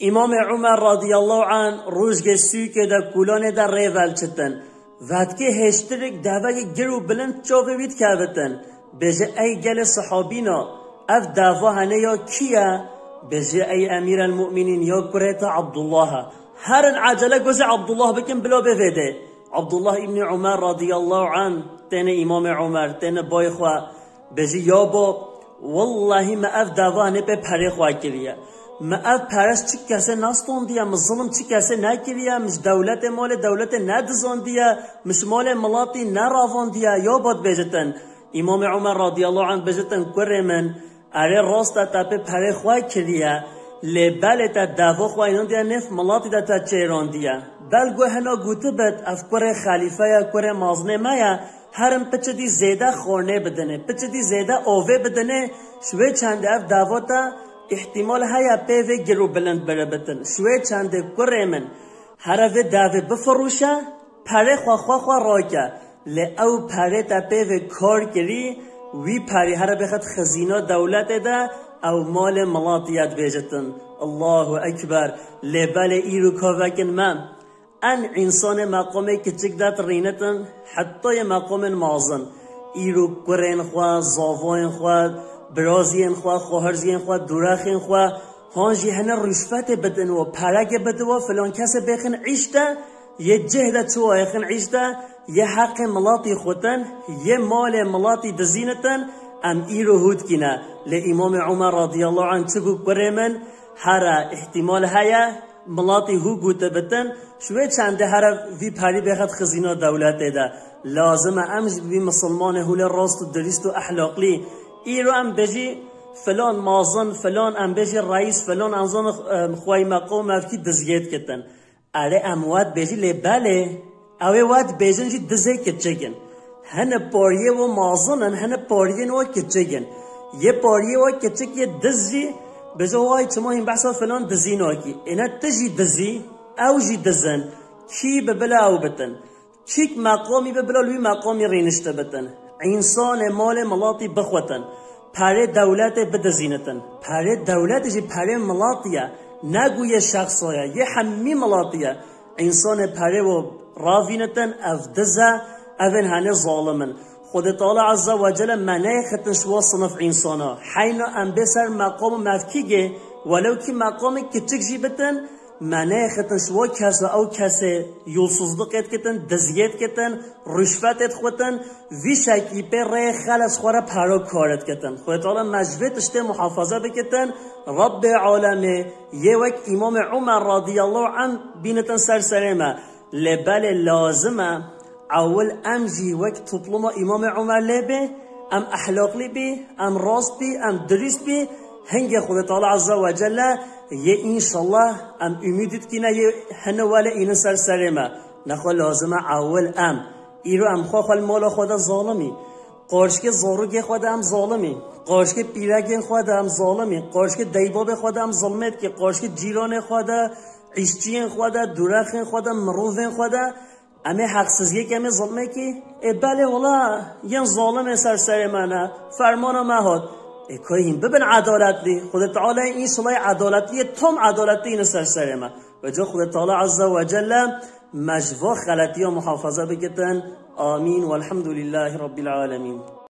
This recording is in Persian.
امام عمر رضی الله عنه روز گستی که در کلان در ریول چتن وقت که هشترک دعوه گرو بلند چاوه بید که بتن بجه ای گل صحابینا اف دعوه هنه یا کیه بجه ای امیر المؤمنین یا کریتا عبدالله هر عجله گوز عبدالله بکن بلا بفیده عبدالله ابن عمر رضی الله عنه تن امام عمر تن بای خواه بجه یا با والله ما اف دعوه هنه به پره خواه کریه ما اف پرش چی کسی نستون دیا مظلم چی کسی نکریه مش دولت مال دولت ندزان دیا مش مال ملاتی نراوان دیا یا باد بجتن امام عمر رضی الله عنه بجتن کره من اره راست تا به پره خواه کریه لبل تا دعوا خواه اینان دیا نف ملاتی تا چیران دیا بل گوه هنا گوته بد اف کره خلیفه یا کره مازنه مایا هرم پچه دی زیده خورنه بدنه پچه دی زیده آوه بدنه شوی چند اف دعوا تا احتمال هیا پیوه گرو بلند بره بتن شوی چند کره من هر و دعوه بفروشه پره خواه راکه لی او پره تا پیوه کار کری وی پری هر بخد خزینه دولت ده او مال ملاطیت بیجتن الله اکبر لی بله ایرو کاوکن من ان انسان مقامه کچک دات رینتن حتی مقام معظم ایرو کرین خواه زاوین خواه برازین خواه خوهرزین خواه دوراخین خواه هانجی هنه رشفت بدن و پرگ بدن و فلان کس بخن عیشته یه جهده تو آیخن عیشته یه حق ملاتی خودن یه مال ملاتی دزینتن ام ایرو هود کنه لی امام عمر رضی الله عنه چگو کرمن هر احتمال هیا ملاتی هو گوته بتن شوی چنده هر وی پری بخد خزینه دولت ده لازمه امج بی مسلمان هول راست و درست و احلاقلی ایرو ام بجی فلان مازن فلان ام بجی رئیس فلان انزان خواهی مقام افکی دزگیت کتن اره اموات بجی لی بله اوه واد بجن جی دزه کچگن هنه پاریه و مازنن هنه پاریه و کچگن یه پاریه و کچگ یه دزی بجا وای چما این بحثا فلان دزین آکی اینا تجی دزی او جی دزن کی ببلا او بتن کیک مقامی ببلا لوی مقامی رینشته بتن انسان مال ملاتی بخوتن پاره دولت بدزینتن پاره دولت جی پاره ملاطیه نگوی شخصایا یه همی ملاطیه انسان پاره و راوینتن افدزه اون هنه ظالمن خود تعالی عز و جل منه ختن شوا صنف انسانا حین ام بسر مقام مفکیگه ولو که مقام کچک جی بتن منه ختن شوا کس او کس یولسوزدقیت کتن دزیت کتن رشوتت خوتن وی شکی پر ره خلص خوره پرا کارت کتن خود تعالی مجبت اشته محافظه بکتن رب عالمه یه وک امام عمر رضی الله عنه بینتن سرسرمه لبل لازمه اول امجی وقت تطلم امام عمر لبه ام احلاق لبه ام راست بی ام درست بی هنگ خود تعالی عز و جل یه انشالله ام امیدت کنه یه هنواله این سرسرمه نخواه لازمه اول ام ایرو ام خواه المال خود ظالمی قارشک زاروگ خود ام ظالمی قارشک پیرگ خود ام ظالمی قارشک دیباب خود ام ظلمت که قارشک جیران خود عیشچین خود دورخین خود مروفین خود امی حقسزیه که امی ظلمه که بله والا یه ظالم سرسر منه فرمان مهاد که این ببین عدالتی خود تعالی این صلای عدالتی تم عدالتی این سرسر من و جا خود تعالی عز و جل مجوا خلطی و محافظه بکتن آمین والحمد لله رب العالمین